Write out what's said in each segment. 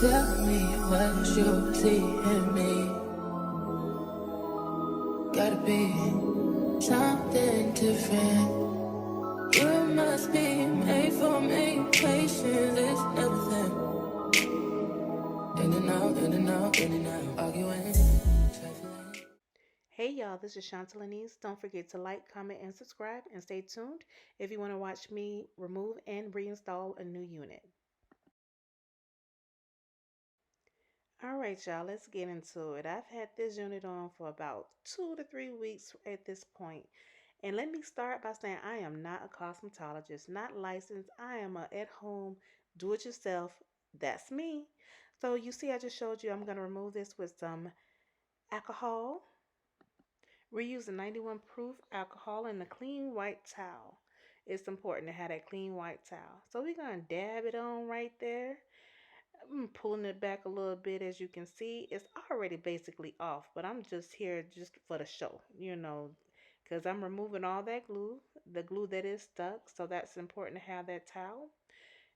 Tell me what you see in me. Gotta be something different. You must be made for me. Patience is everything. In and out, in and out, in and out. Arguing, trifling. Hey y'all, this is Chantalanese. Don't forget to like, comment, and subscribe, and stay tuned if you want to watch me remove and reinstall a new unit. Alright y'all, let's get into it. I've had this unit on for about 2 to 3 weeks at this point. And let me start by saying I am not a cosmetologist, not licensed. I am a at-home, do-it-yourself. That's me. So you see I just showed you I'm going to remove this with some alcohol. We're using 91 proof alcohol and a clean white towel. It's important to have that clean white towel. So we're going to dab it on right there. I'm pulling it back a little bit. As you can see, it's already basically off, but I'm just here just for the show, because I'm removing all that glue, the glue that is stuck. So that's important to have that towel.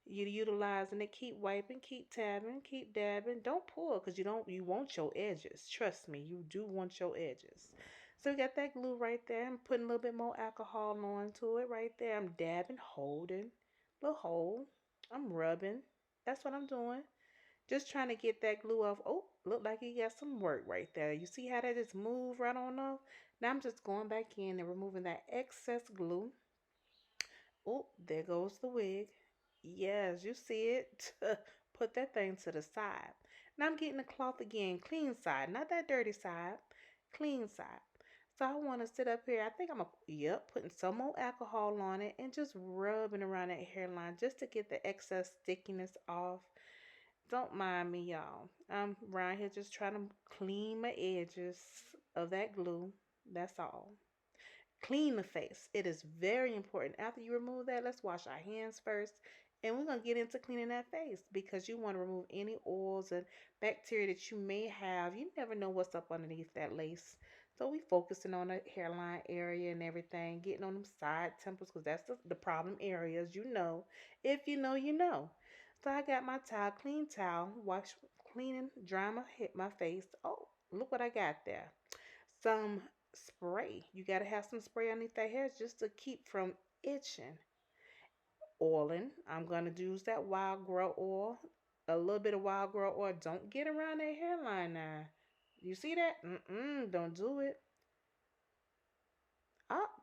You utilizing it, keep wiping, keep tabbing, keep dabbing. Don't pull because you want your edges. Trust me, you do want your edges. So we got that glue right there. I'm putting a little bit more alcohol onto it right there. I'm dabbing, holding, little hole. I'm rubbing. That's what I'm doing. Just trying to get that glue off. Oh, look like you got some work right there. You see how that just moved right on off? Now I'm just going back in and removing that excess glue. Oh, there goes the wig. Yes, you see it. Put that thing to the side. Now I'm getting the cloth again, clean side, not that dirty side, clean side. So I want to sit up here. I think putting some more alcohol on it and just rubbing around that hairline just to get the excess stickiness off. Don't mind me, y'all. I'm around here just trying to clean my edges of that glue. That's all. Clean the face. It is very important. After you remove that, let's wash our hands first. And we're going to get into cleaning that face because you want to remove any oils and bacteria that you may have. You never know what's up underneath that lace. So we focusing on the hairline area and everything, getting on them side temples because that's the problem areas. You know, if you know, you know. So I got my towel, clean towel, wash, cleaning, dry my face. Oh, look what I got there. Some spray. You got to have some spray underneath that hair just to keep from itching. Oiling. I'm going to use that wild grow oil. A little bit of wild grow oil. Don't get around that hairline now. You see that? Don't do it.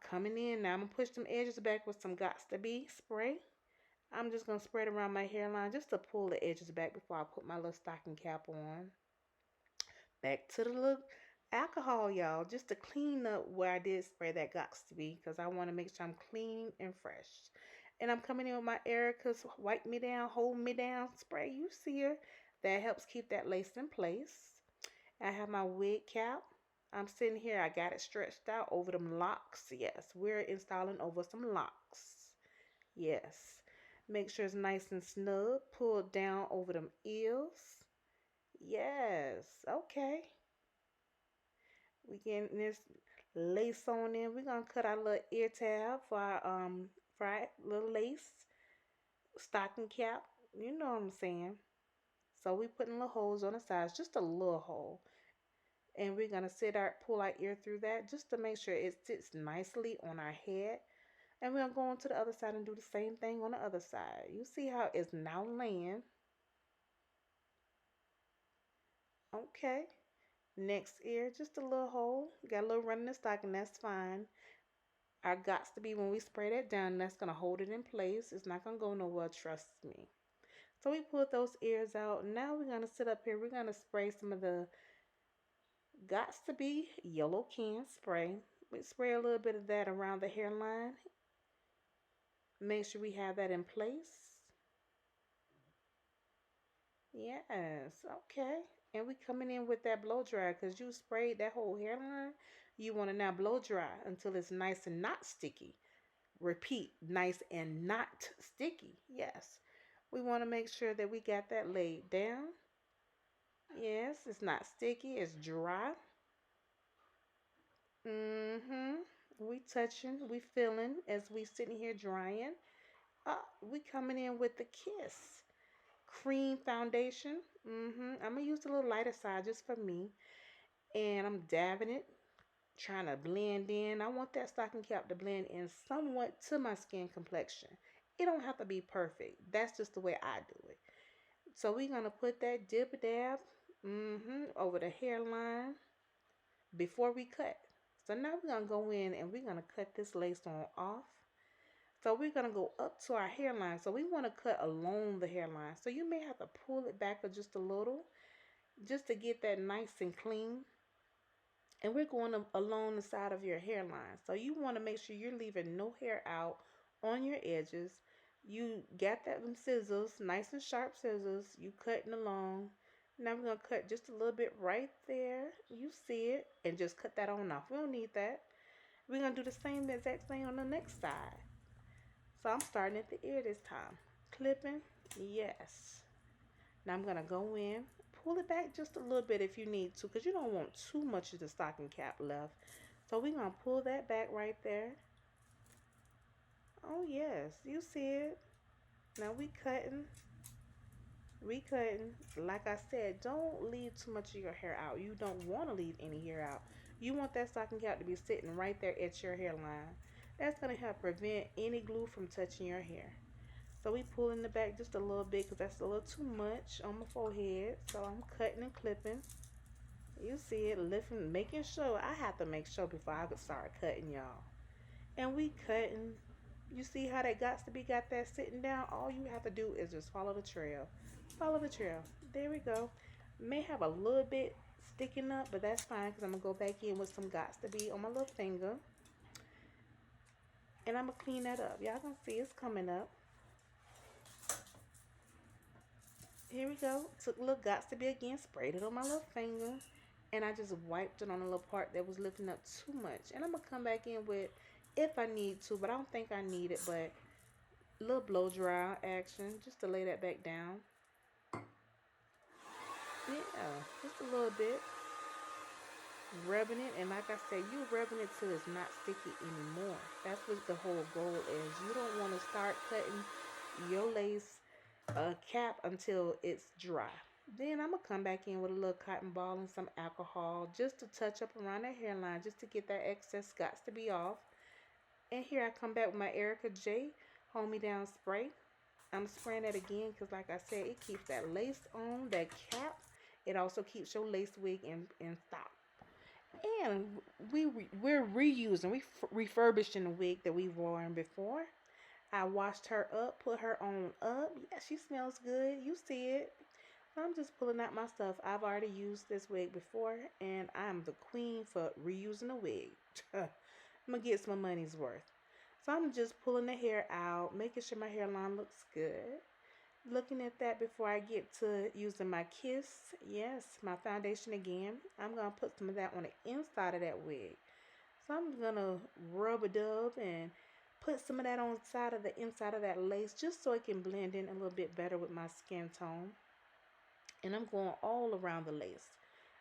Coming in now. I'm going to push them edges back with some Got2B spray. I'm just going to spread around my hairline just to pull the edges back before I put my little stocking cap on. Back to the little alcohol, y'all, just to clean up where I did spray that Got2B because I want to make sure I'm clean and fresh. And I'm coming in with my Erica's Wipe Me Down, Hold Me Down spray. You see her. That helps keep that lace in place. I have my wig cap. I'm sitting here. I got it stretched out over them locks. Yes, we're installing over some locks. Yes. Make sure it's nice and snug. Pull down over them ears. Yes. Okay. We getting this lace on in. We're gonna cut our little ear tab for our little lace stocking cap. You know what I'm saying. So we putting little holes on the sides, just a little hole. And we're gonna pull our ear through that just to make sure it sits nicely on our head. And we're gonna go on to the other side and do the same thing on the other side. You see how it's now laying. Okay. Next ear, just a little hole. Got a little run in the stocking, that's fine. Our Got2B, when we spray that down, that's going to hold it in place. It's not going to go nowhere, trust me. So we pulled those ears out. Now we're going to sit up here. We're going to spray some of the Got2B yellow can spray. We spray a little bit of that around the hairline. Make sure we have that in place. Yes, okay. And we coming in with that blow dry because you sprayed that whole hairline. You want to now blow dry until it's nice and not sticky. Repeat, nice and not sticky. Yes. We want to make sure that we got that laid down. Yes, it's not sticky, it's dry. We touching, we feeling as we sitting here drying. We coming in with the Kiss cream foundation. I'm gonna use a little lighter side just for me, and I'm dabbing it, trying to blend in. I want that stocking cap to blend in somewhat to my skin complexion. It don't have to be perfect. That's just the way I do it. So we're gonna put that dip dab over the hairline before we cut. So now we're gonna go in and we're gonna cut this lace on off. So we're gonna go up to our hairline. So we want to cut along the hairline. So you may have to pull it back just a little, just to get that nice and clean. And we're going along the side of your hairline. So you want to make sure you're leaving no hair out on your edges. You got that them scissors, nice and sharp scissors. You cutting along. Now we're gonna cut just a little bit right there. You see it, and just cut that on off. We don't need that. We're gonna do the same exact thing on the next side. So I'm starting at the ear this time. Clipping, yes. Now I'm gonna go in, pull it back just a little bit if you need to, because you don't want too much of the stocking cap left. So we're gonna pull that back right there. Oh yes, you see it. Now we cutting. Like I said, don't leave too much of your hair out. You don't want to leave any hair out. You want that stocking cap to be sitting right there at your hairline. That's gonna help prevent any glue from touching your hair. So we pull in the back just a little bit because that's a little too much on my forehead. So I'm cutting and clipping. You see it, lifting, making sure. I have to make sure before I could start cutting, y'all. And we cutting. You see how that Got2B got that sitting down? All you have to do is just follow the trail. Follow the trail. There we go. May have a little bit sticking up, but that's fine because I'm going to go back in with some Got2B on my little finger. And I'm going to clean that up. Y'all can see it's coming up. Here we go. Took a little Got2B again, sprayed it on my little finger, and I just wiped it on a little part that was lifting up too much. And I'm going to come back in with, if I need to, but I don't think I need it, but a little blow dry action just to lay that back down. Yeah, just a little bit. Rubbing it, and like I said, you rubbing it till it's not sticky anymore. That's what the whole goal is. You don't want to start cutting your lace cap until it's dry. Then I'm gonna come back in with a little cotton ball and some alcohol just to touch up around that hairline, just to get that excess Got2B off. And here I come back with my Erica J Hold Me Down spray. I'm spraying that again because, like I said, it keeps that lace on, that cap. It also keeps your lace wig in stock. And we're reusing, refurbishing the wig that we've worn before. I washed her up, put her on up. Yeah, she smells good. You see it. I'm just pulling out my stuff. I've already used this wig before, and I'm the queen for reusing a wig. I'm going to get some money's worth. So I'm just pulling the hair out, making sure my hairline looks good. Looking at that before I get to using my Kiss. Yes, my foundation again. I'm going to put some of that on the inside of that wig. So I'm going to rub a dub and put some of that on the inside of that lace just so it can blend in a little bit better with my skin tone. And I'm going all around the lace.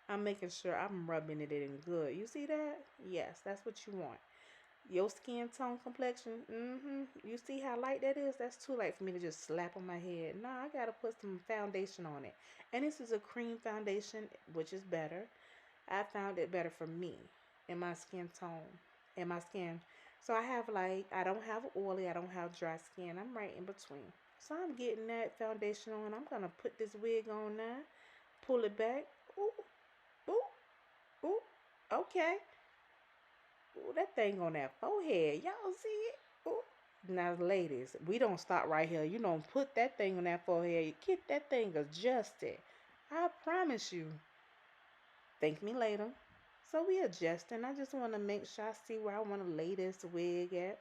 I'm making sure I'm rubbing it in good. You see that? Yes, that's what you want. Your skin tone complexion, you see how light that is? That's too light for me to just slap on my head. No, I gotta put some foundation on it. And this is a cream foundation, which is better. I found it better for me and my skin tone and my skin. So I don't have oily, I don't have dry skin. I'm right in between. So I'm getting that foundation on. I'm gonna put this wig on now. Pull it back. Ooh, ooh, ooh. Okay. Ooh, that thing on that forehead. Y'all see it? Ooh. Now, ladies, we don't stop right here. You don't put that thing on that forehead. You get that thing adjusted. I promise you. Thank me later. So we adjusting. I just want to make sure I see where I want to lay this wig at.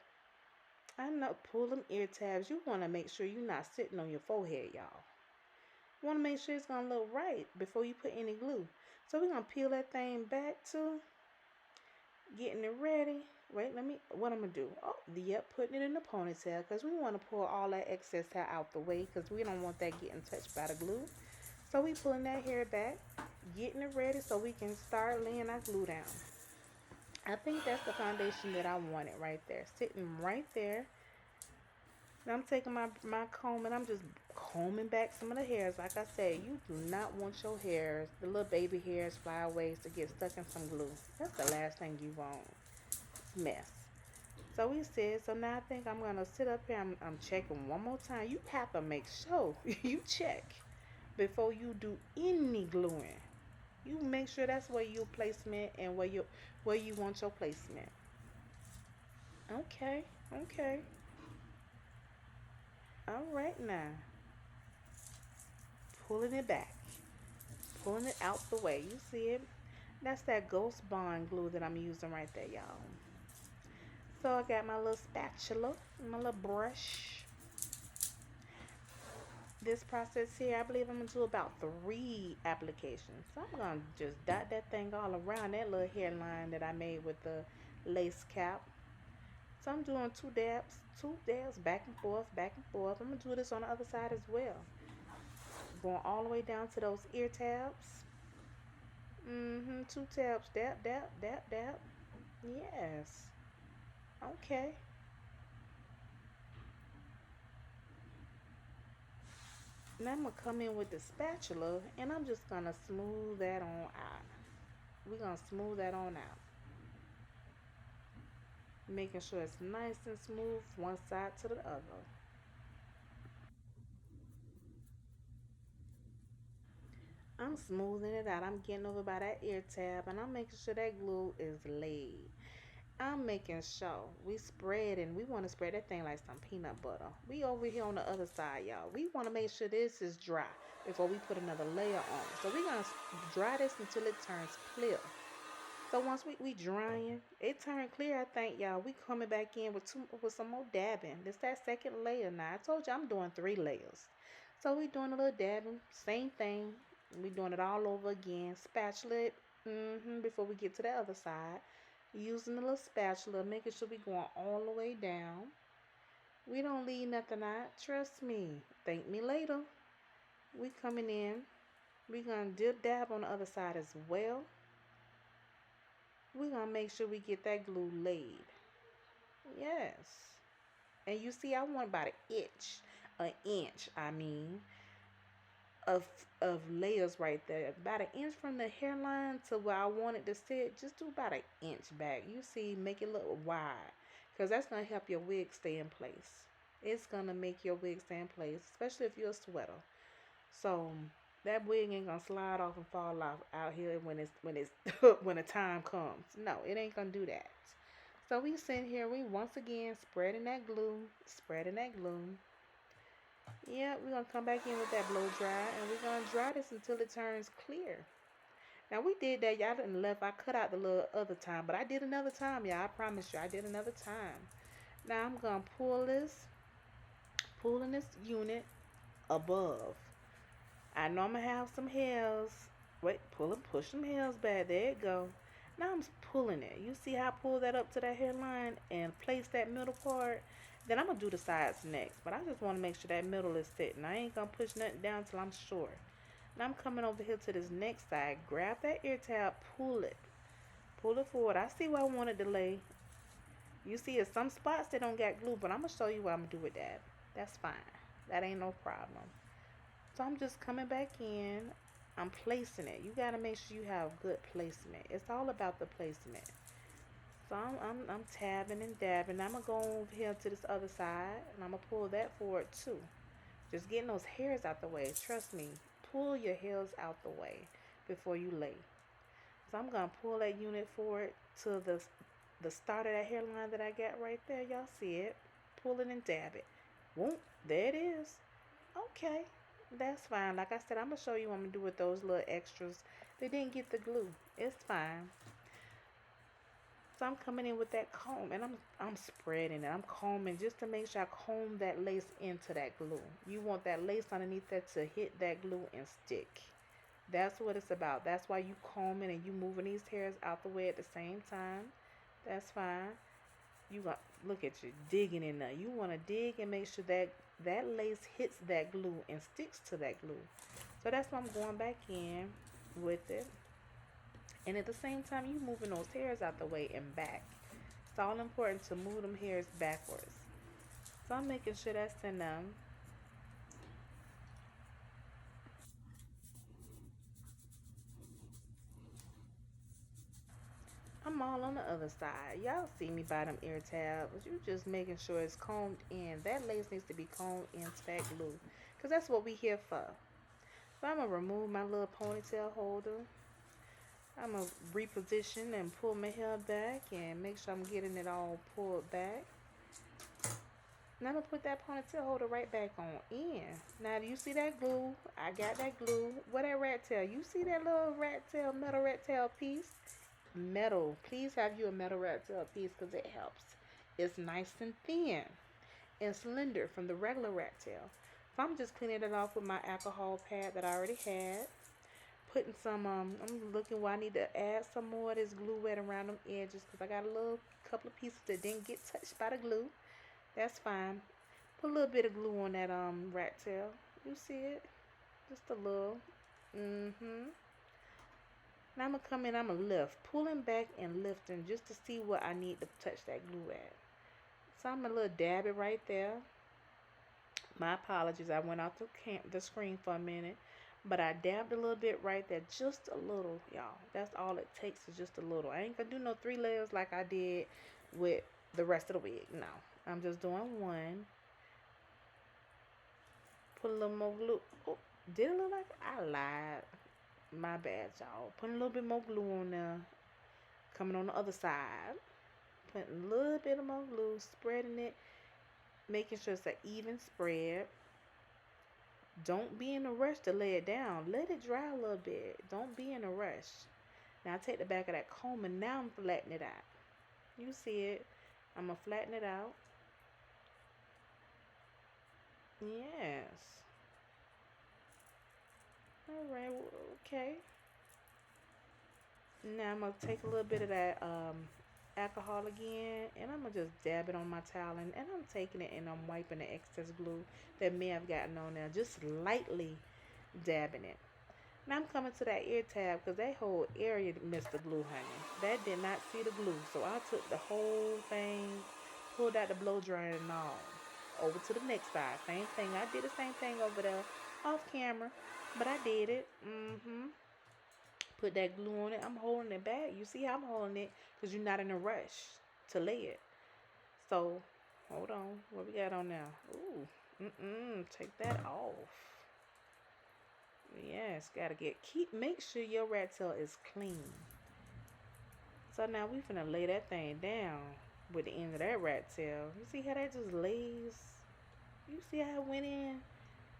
I know, pull them ear tabs. You want to make sure you're not sitting on your forehead, y'all. You want to make sure it's going to look right before you put any glue. So we're going to peel that thing back too. Getting it ready. Wait, what I'm going to do? Oh, yep, putting it in the ponytail because we want to pull all that excess hair out the way because we don't want that getting touched by the glue. So we pulling that hair back, getting it ready so we can start laying our glue down. I think that's the foundation that I wanted right there, sitting right there. And I'm taking my comb and I'm just combing back some of the hairs. Like I said, you do not want your hairs, the little baby hairs, flyaways to get stuck in some glue. That's the last thing you want. It's mess. So we said, so now I think I'm gonna sit up here. I'm checking one more time. You have to make sure you check before you do any gluing. You make sure that's where your placement and where you want your placement. Okay, okay. All right now. Pulling it back. Pulling it out the way. You see it? That's that Ghostbond glue that I'm using right there, y'all. So I got my little spatula, my little brush. This process here, I believe I'm gonna do about 3 applications. So I'm gonna just dot that thing all around that little hairline that I made with the lace cap. So I'm doing 2 dabs, back and forth, back and forth. I'm gonna do this on the other side as well. Going all the way down to those ear tabs. 2 tabs, dab, dab, dab, dab. Yes. Okay. Now I'm gonna come in with the spatula and I'm just gonna smooth that on out. We're gonna smooth that on out. Making sure it's nice and smooth one side to the other. I'm smoothing it out. I'm getting over by that ear tab and I'm making sure that glue is laid. I'm making sure we spread and we want to spread that thing like some peanut butter. We over here on the other side, y'all. We want to make sure this is dry before we put another layer on. So we're going to dry this until it turns clear. So once we drying, it turned clear, I think, y'all. We coming back in with some more dabbing. This that second layer now. I told you I'm doing 3 layers. So we doing a little dabbing, same thing. We doing it all over again. Spatula it, before we get to the other side. Using the little spatula, making sure we going all the way down. We don't leave nothing out. Trust me. Thank me later. We coming in. We gonna dip dab on the other side as well. We gonna make sure we get that glue laid. Yes. And you see, I want about an inch, I mean, of of layers right there. About an inch from the hairline to where I want it to sit. Just do about an inch back. You see, make it look wide. Because that's going to help your wig stay in place. It's going to make your wig stay in place, especially if you're a sweater. So that wig ain't going to slide off and fall off out here when it's when the time comes. No, it ain't going to do that. So we sit here, we once again spreading that glue, spreading that glue. Yeah, we're going to come back in with that blow dry and we're going to dry this until it turns clear. Now we did that, y'all didn't left. I cut out the little other time, but I did another time, y'all. I promise you, I did another time. Now I'm going to pulling this unit above. I know I'm going to have some hairs. Wait, push some hairs back. There it go. Now I'm pulling it. You see how I pull that up to that hairline and place that middle part? Then I'm going to do the sides next. But I just want to make sure that middle is sitting. I ain't going to push nothing down till I'm sure. Now I'm coming over here to this next side. Grab that ear tab. Pull it. Pull it forward. I see where I want it to lay. You see, in some spots they don't got glue. But I'm going to show you what I'm going to do with that. That's fine. That ain't no problem. So I'm just coming back in. I'm placing it. You got to make sure you have good placement. It's all about the placement. So I'm tabbing and dabbing. I'm going to go over here to this other side. And I'm going to pull that forward too. Just getting those hairs out the way. Trust me. Pull your hairs out the way before you lay. So I'm going to pull that unit forward to the start of that hairline that I got right there. Y'all see it. Pull it and dab it. Whoop. There it is. Okay. That's fine. Like I said, I'm going to show you what I'm going to do with those little extras. They didn't get the glue. It's fine. So I'm coming in with that comb and I'm spreading it. I'm combing just to make sure I comb that lace into that glue. You want that lace underneath that to hit that glue and stick. That's what it's about. That's why you combing and you moving these hairs out the way at the same time. That's fine. You got look at you digging in there. You want to dig and make sure that lace hits that glue and sticks to that glue. So that's why I'm going back in with it. And at the same time, you moving those hairs out the way and back. It's all important to move them hairs backwards. So I'm making sure that's in them. I'm all on the other side. Y'all see me by them ear tabs. You just making sure it's combed in. That lace needs to be combed in spec glue. Because that's what we here for. So I'm going to remove my little ponytail holder. I'm going to reposition and pull my hair back and make sure I'm getting it all pulled back. And I'm going to put that ponytail holder right back on in. Now, do you see that glue? I got that glue. What that rat tail? You see that little rat tail, metal rat tail piece? Metal. Please have you a metal rat tail piece because it helps. It's nice and thin and slender from the regular rat tail. So I'm just cleaning it off with my alcohol pad that I already had. Putting some, I'm looking where I need to add some more of this glue wet around them edges because I got a little couple of pieces that didn't get touched by the glue. That's fine. Put a little bit of glue on that rat tail. You see it? Just a little. Now I'm going to come in, I'm going to lift. Pulling back and lifting just to see what I need to touch that glue at. So I'm going to little dab it right there. My apologies, I went off the screen for a minute. But I dabbed a little bit right there. Just a little, y'all. That's all it takes is just a little. I ain't going to do no 3 layers like I did with the rest of the wig. No. I'm just doing one. Put a little more glue. Oh, did it look like I lied? My bad, y'all. Putting a little bit more glue on there. Coming on the other side. Putting a little bit of more glue. Spreading it. Making sure it's an even spread. Don't be in a rush to lay it down. Let it dry a little bit. Don't be in a rush. Now I take the back of that comb and now I'm flattening it out. You see it. I'm going to flatten it out. Yes. Alright, okay. Now I'm going to take a little bit of that alcohol again and I'm going to just dab it on my towel and I'm taking it and I'm wiping the excess glue that may have gotten on there. Just lightly dabbing it. Now I'm coming to that ear tab because that whole area missed the glue, honey. That did not see the glue. So I took the whole thing, pulled out the blow dryer and all. Over to the next side. Same thing. I did the same thing over there off camera. But I did it. Put that glue on it. I'm holding it back. You see how I'm holding it because you're not in a rush to lay it. So, hold on. What we got on now? Ooh. Take that off. Yes, gotta make sure your rat tail is clean. So now we finna lay that thing down with the end of that rat tail. You see how that just lays? You see how it went in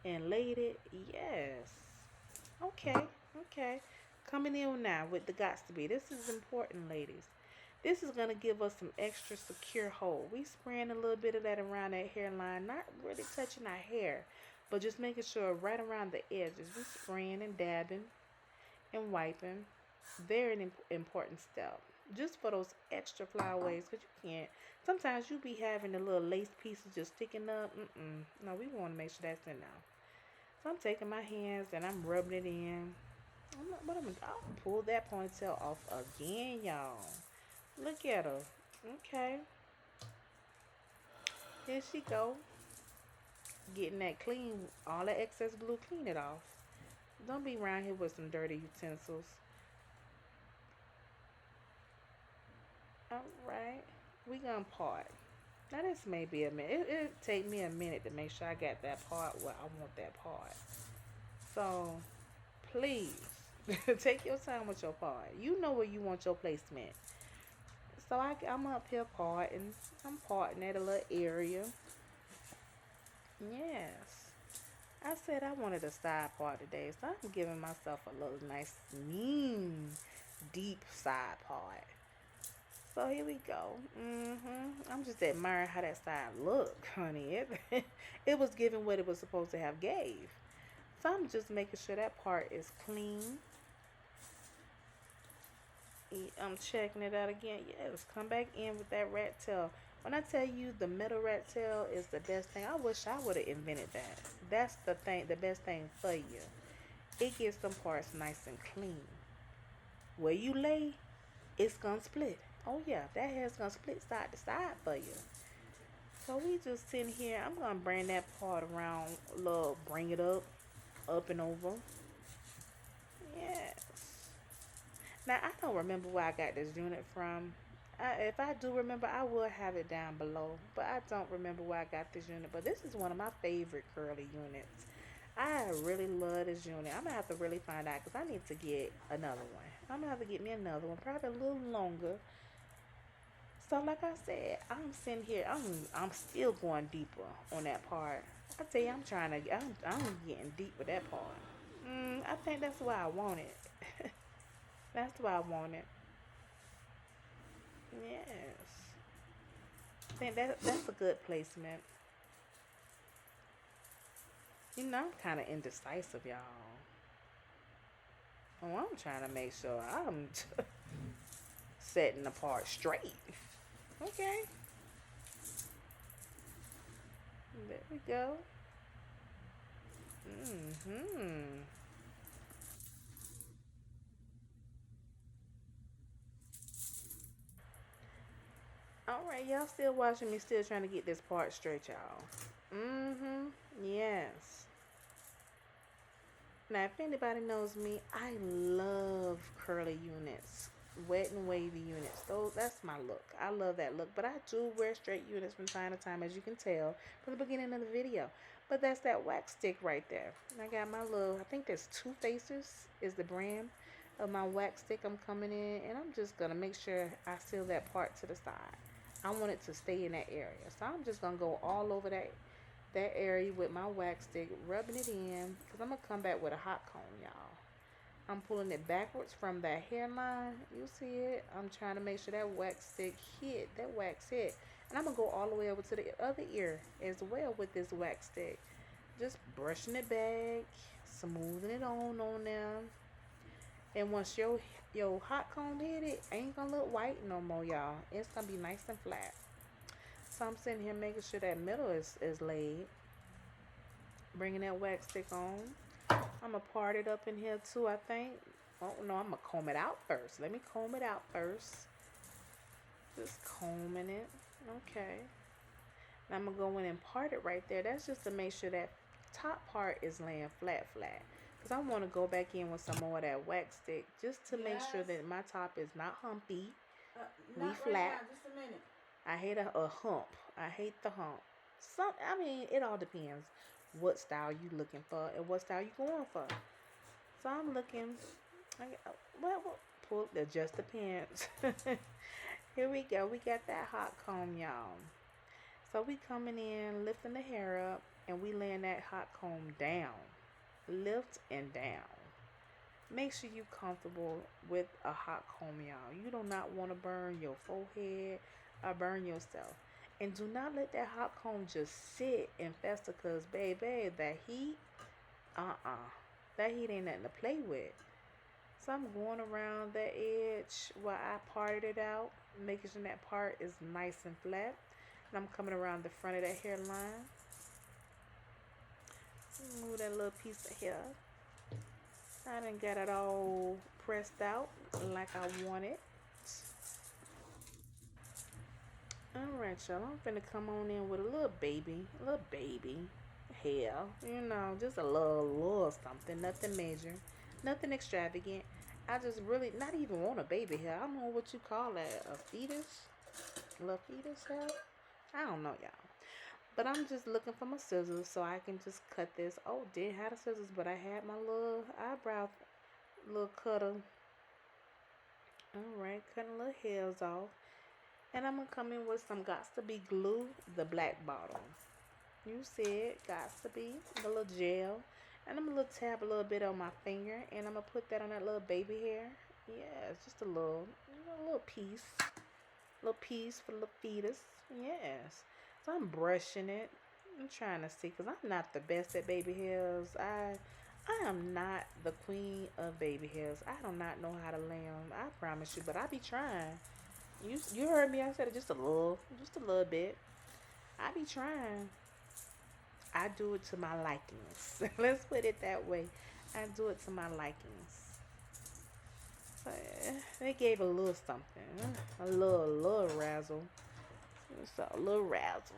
and laid it? Yes. Okay. Coming in now with the Got2B. This is important, ladies. This is going to give us some extra secure hold. We spraying a little bit of that around that hairline. Not really touching our hair, but just making sure right around the edges. We spraying and dabbing and wiping. Very important step. Just for those extra flyaways, because you can't. Sometimes you be having the little lace pieces just sticking up. No, we want to make sure that's in now. So I'm taking my hands and I'm rubbing it in. I'll pull that ponytail off again, y'all. Look at her. Okay. There she go. Getting that clean, all that excess glue, clean it off. Don't be around here with some dirty utensils. Alright. We gonna part. Now this may be a minute. It'll take me a minute to make sure I got that part where I want that part. So, please, take your time with your part. You know where you want your placement. So I'm up here parting. I'm parting at a little area. Yes. I said I wanted a side part today. So I'm giving myself a little nice, mean, deep side part. So here we go. I'm just admiring how that side look, honey. It was giving what it was supposed to have gave. So I'm just making sure that part is clean. I'm checking it out again. Yes, come back in with that rat tail. When I tell you the metal rat tail is the best thing, I wish I would have invented that. That's the best thing for you. It gets some parts nice and clean. where you lay, it's gonna split. Oh yeah, that hair's gonna split side to side for you. So we just sitting here. I'm gonna bring that part around, look, bring it up and over. Yes. Now I don't remember where I got this unit from. If I do remember, I will have it down below. But I don't remember where I got this unit. But this is one of my favorite curly units. I really love this unit. I'm gonna have to really find out because I need to get another one. I'm gonna have to get me another one, probably a little longer. So like I said, I'm sitting here. I'm still going deeper on that part. I tell you, I'm getting deep with that part. I think that's why I want it. That's why I want it. Yes. I think that's a good placement. You know, I'm kind of indecisive, y'all. Oh, I'm trying to make sure I'm setting the part straight. Okay, there we go. Mm-hmm. All right, y'all still watching me, still trying to get this part straight, y'all. Mm-hmm. Yes. Now, if anybody knows me, I love curly units, wet and wavy units. Those, that's my look. I love that look. But I do wear straight units from time to time, as you can tell from the beginning of the video. But that's that wax stick right there. And I got my little, I think there's Two Faces is the brand of my wax stick I'm coming in. And I'm just going to make sure I seal that part to the side. I want it to stay in that area. So I'm just going to go all over that area with my wax stick, rubbing it in, because I'm going to come back with a hot comb, y'all. I'm pulling it backwards from that hairline. You see it? I'm trying to make sure that wax stick hit, that wax hit. And I'm going to go all the way over to the other ear as well with this wax stick. Just brushing it back, smoothing it on there. And once your hot comb hit it, ain't going to look white no more, y'all. It's going to be nice and flat. So I'm sitting here making sure that middle is laid. Bringing that wax stick on. I'm going to part it up in here too, I think. Oh, no, I'm going to comb it out first. Let me comb it out first. Just combing it. Okay. Now I'm going to go in and part it right there. That's just to make sure that top part is laying flat. Because I want to go back in with some more of that wax stick. Just to make sure that my top is not humpy. Not flat. right now, just a minute. I hate a hump. I hate the hump. I mean, it all depends what style you looking for and what style you going for. So I'm looking. Well, pull adjust the pants. Here we go. We got that hot comb, y'all. So we coming in, lifting the hair up, and we laying that hot comb down. Lift and down. Make sure you comfortable with a hot comb, y'all. You do not want to burn your forehead or burn yourself. And do not let that hot comb just sit and fester, because, baby, that heat, that heat ain't nothing to play with. So I'm going around that edge where I parted it out, making sure that part is nice and flat. And I'm coming around the front of that hairline. Move that little piece of hair. I done got it all pressed out like I want it. Alright, y'all. I'm finna come on in with a little baby hair. You know, just a little something. Nothing major. Nothing extravagant. I just really not even want a baby hair. I don't know what you call that. A fetus? A little fetus hair? I don't know, y'all. But I'm just looking for my scissors so I can just cut this. Oh, didn't have the scissors, but I had my little eyebrow little cutter. Alright, cutting little hairs off. And I'm going to come in with some Got2B Glue, the black bottle. You see it, Got2B, the little gel. And I'm going to tap a little bit on my finger. And I'm going to put that on that little baby hair. Yeah, it's just a little, little piece. Little piece for the little fetus. Yes. So I'm brushing it. I'm trying to see, because I'm not the best at baby hairs. I am not the queen of baby hairs. I do not know how to lay them. I promise you, but I be trying. You heard me. I said it just a little bit. I be trying. I do it to my likings. Let's put it that way. I do it to my likings. So, they gave a little something, a little razzle. So a little razzle.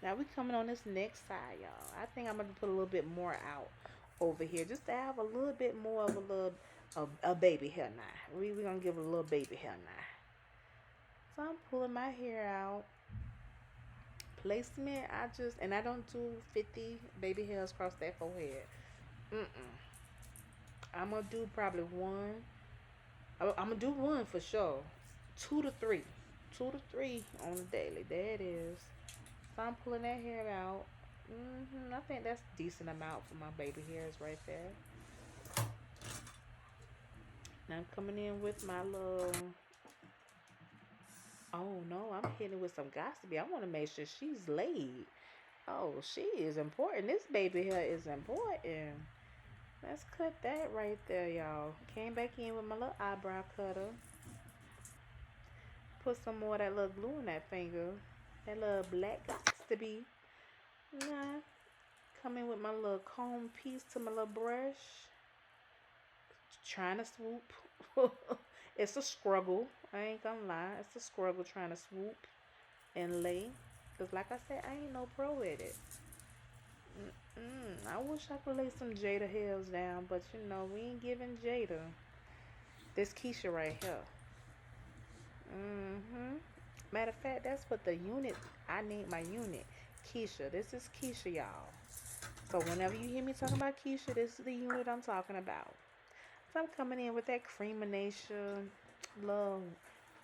Now we coming on this next side, y'all. I think I'm gonna put a little bit more out over here, just to have a little bit more of a baby hair now. We gonna give it a little baby hair now. So I'm pulling my hair out. Placement, I don't do 50 baby hairs across that forehead. Mm-mm. I'm gonna do probably one. I'm gonna do one for sure. 2 to 3. 2 to 3 on the daily. There it is. So I'm pulling that hair out. I think that's a decent amount for my baby hairs right there. Now I'm coming in with my little. Oh no, I'm hitting with some Got2B. I want to make sure she's laid. Oh, she is important. This baby hair is important. Let's cut that right there, y'all. Came back in with my little eyebrow cutter. Put some more of that little glue in that finger. That little black Got2B. Nah. Come in with my little comb piece to my little brush. Trying to swoop. It's a struggle. I ain't gonna lie. It's a struggle trying to swoop and lay. Because like I said, I ain't no pro at it. I wish I could lay some Jada hairs down. But you know, we ain't giving Jada. This Keisha right here. Matter of fact, that's what the unit, I need my unit. Keisha. This is Keisha, y'all. So whenever you hear me talking about Keisha, this is the unit I'm talking about. So I'm coming in with that creamination, little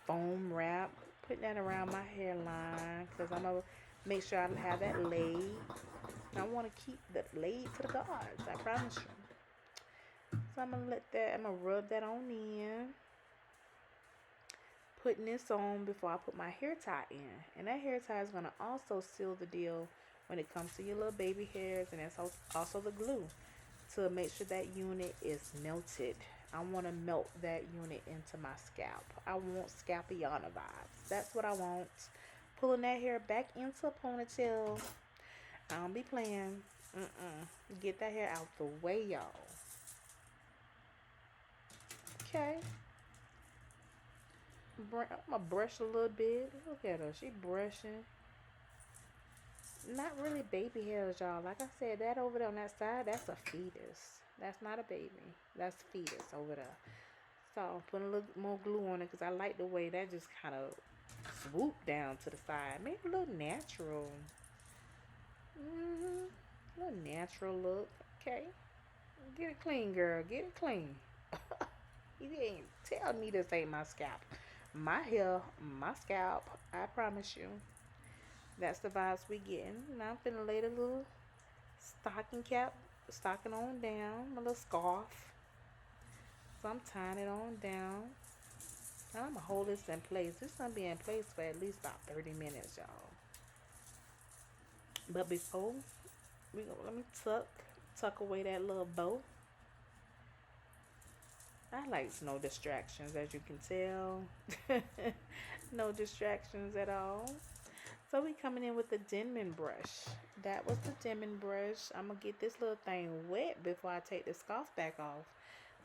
foam wrap, putting that around my hairline because I'm going to make sure I have that laid. I want to keep that laid to the gods, I promise you. So I'm going to rub that on in. Putting this on before I put my hair tie in. And that hair tie is going to also seal the deal when it comes to your little baby hairs, and that's also the glue to make sure that unit is melted. I want to melt that unit into my scalp. I want scalpiana vibes. That's what I want. Pulling that hair back into a ponytail. I don't be playing. Get that hair out the way, y'all. Okay. I'm gonna brush a little bit. Look at her. She brushing. Not really baby hairs, y'all. Like I said, that over there on that side, that's a fetus. That's not a baby. That's fetus over there. So, putting a little more glue on it because I like the way that just kind of swooped down to the side. Maybe a little natural. A little natural look. Okay. Get it clean, girl. Get it clean. You ain't tell me this ain't my scalp. My hair, my scalp. I promise you. That's the vibes we getting. Now I'm finna lay the little stocking on down, my little scarf. So I'm tying it on down. And I'm gonna hold this in place. This gonna be in place for at least about 30 minutes, y'all. But before let me tuck away that little bow. I like no distractions, as you can tell. No distractions at all. So we coming in with the Denman brush. That was the Denman brush. I'm going to get this little thing wet before I take the scarf back off.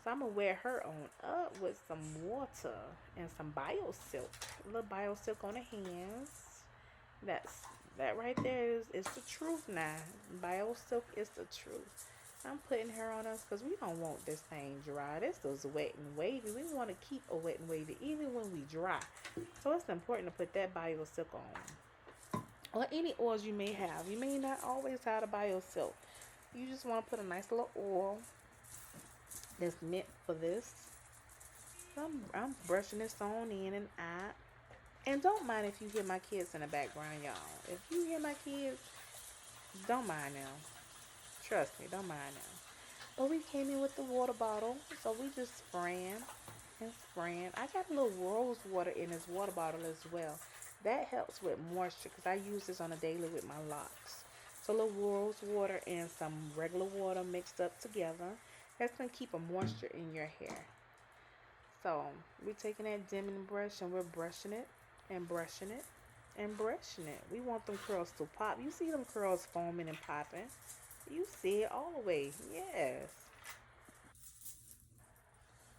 So I'm going to wear her on up with some water and some BioSilk. A little BioSilk on the hands. That right there is the truth now. BioSilk is the truth. I'm putting her on us because we don't want this thing dry. This is wet and wavy. We want to keep a wet and wavy even when we dry. So it's important to put that BioSilk on. Or any oils you may have. You may not always have a BioSilk. You just want to put a nice little oil that's meant for this. So I'm brushing this on in and out. And don't mind if you hear my kids in the background, y'all. If you hear my kids, don't mind them. Trust me, don't mind them. But we came in with the water bottle. So we just spraying and spraying. I got a little rose water in this water bottle as well. That helps with moisture because I use this on a daily with my locks. So a little rose water and some regular water mixed up together. That's going to keep a moisture in your hair. So we're taking that Denman brush and we're brushing it and brushing it and brushing it. We want them curls to pop. You see them curls foaming and popping. You see it all the way. Yes.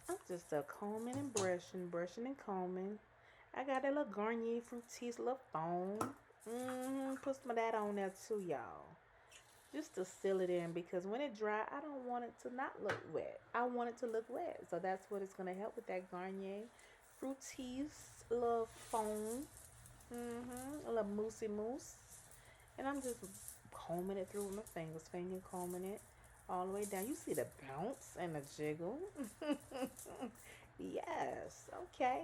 I'm just combing and brushing and combing. I got that little Garnier Fructis little foam. Put some of that on there too, y'all. Just to seal it in, because when it dry, I don't want it to not look wet. I want it to look wet. So that's what it's going to help with, that Garnier Fructis little foam. A little mousse. And I'm just combing it through with my fingers, finger combing it all the way down. You see the bounce and the jiggle? Yes, okay.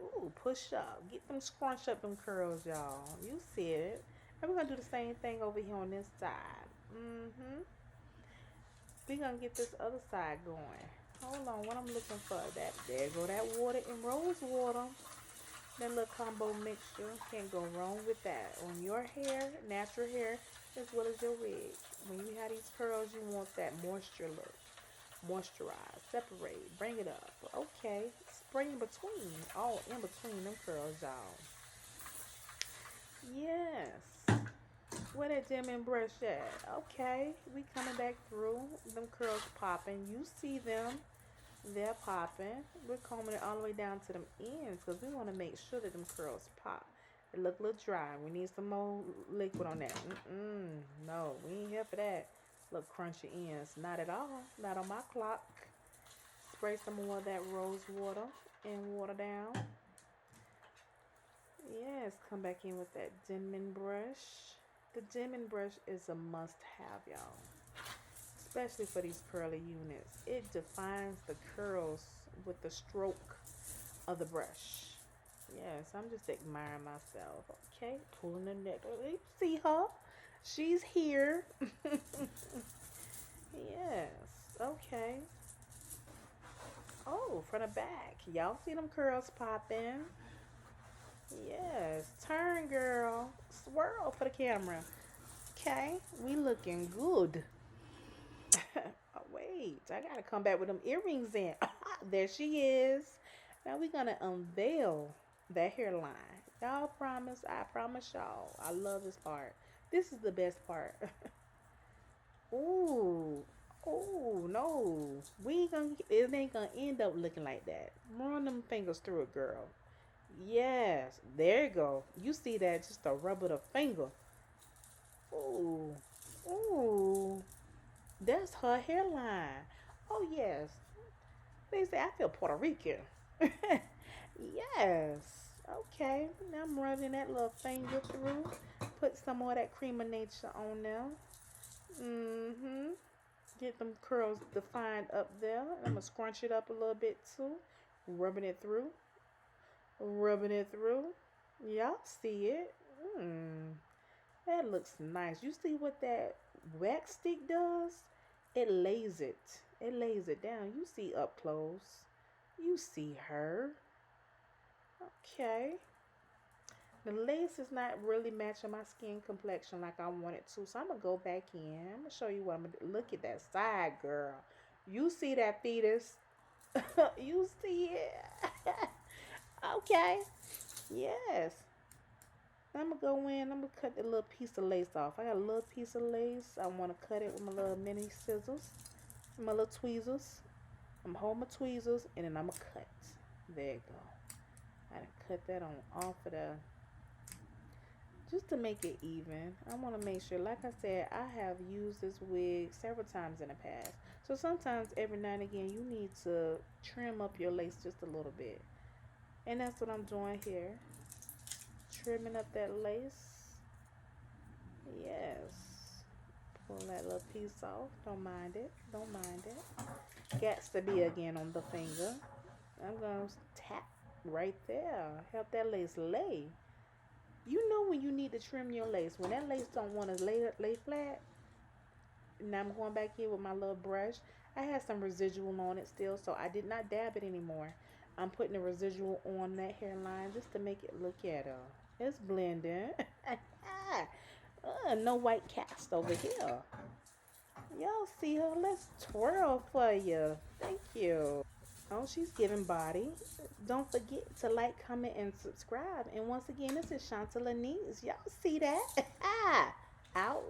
Ooh, push up. Get them, scrunch up them curls, y'all. You see it. And we're going to do the same thing over here on this side. We're going to get this other side going. Hold on, what I'm looking for. There go that water and rose water. That little combo mixture. Can't go wrong with that. On your hair, natural hair, as well as your wig. When you have these curls, you want that moisture look. Moisturize, separate, bring it up. Okay, spray in between. All in between them curls, y'all. Yes. Where that Denman brush at? Okay, we coming back through. Them curls popping. You see them. They're popping. We're combing it all the way down to them ends, because we want to make sure that them curls pop. It look a little dry. We need some more liquid on that. No, we ain't here for that. Look, crunchy ends. Not at all. Not on my clock. Spray some more of that rose water and water down. Yes, come back in with that Denman brush. The Denman brush is a must-have, y'all. Especially for these curly units. It defines the curls with the stroke of the brush. Yes, I'm just admiring myself. Okay, pulling the neck. You see her? She's here. Yes, okay. Oh, from the back. Y'all see them curls popping? Yes, turn, girl. Swirl for the camera. Okay, we looking good. Oh, wait, I gotta come back with them earrings in. There she is. Now we're gonna unveil that hairline. Y'all promise, I promise y'all. I love this part. This is the best part. Ooh. Oh no. It ain't gonna end up looking like that. Run them fingers through it, girl. Yes. There you go. You see that, just a rub of the finger. Ooh. Ooh. That's her hairline. Oh yes. They say I feel Puerto Rican. Yes. Okay. Now I'm running that little finger through. Put some more of that cream of nature on there. Get them curls defined up there. I'm gonna scrunch it up a little bit too. Rubbing it through. Rubbing it through. Y'all see it? That looks nice. You see what that wax stick does? It lays it. It lays it down. You see up close. You see her. Okay. The lace is not really matching my skin complexion like I want it to. So I'm going to go back in. I'm going to show you what I'm going to do. Look at that side, girl. You see that fetus? You see it? Okay. Yes. I'm going to go in. I'm going to cut the little piece of lace off. I got a little piece of lace. I want to cut it with my little mini scissors. My little tweezers. I'm going to hold my tweezers and then I'm going to cut. There you go. I done cut that on off of the... just to make it even. I want to make sure, like I said, I have used this wig several times in the past. So sometimes every now and again you need to trim up your lace just a little bit. And that's what I'm doing here. Trimming up that lace. Yes. Pull that little piece off. Don't mind it. Don't mind it. Got2B again on the finger. I'm going to tap right there. Help that lace lay. You know when you need to trim your lace. When that lace don't want to lay flat. Now I'm going back here with my little brush. I had some residual on it still, so I did not dab it anymore. I'm putting the residual on that hairline just to make it look at her. It's blending. No white cast over here. Y'all see her? Let's twirl for you. Thank you. Oh, she's giving body. Don't forget to like, comment, and subscribe. And once again, this is Shantalanese. Y'all see that? Out.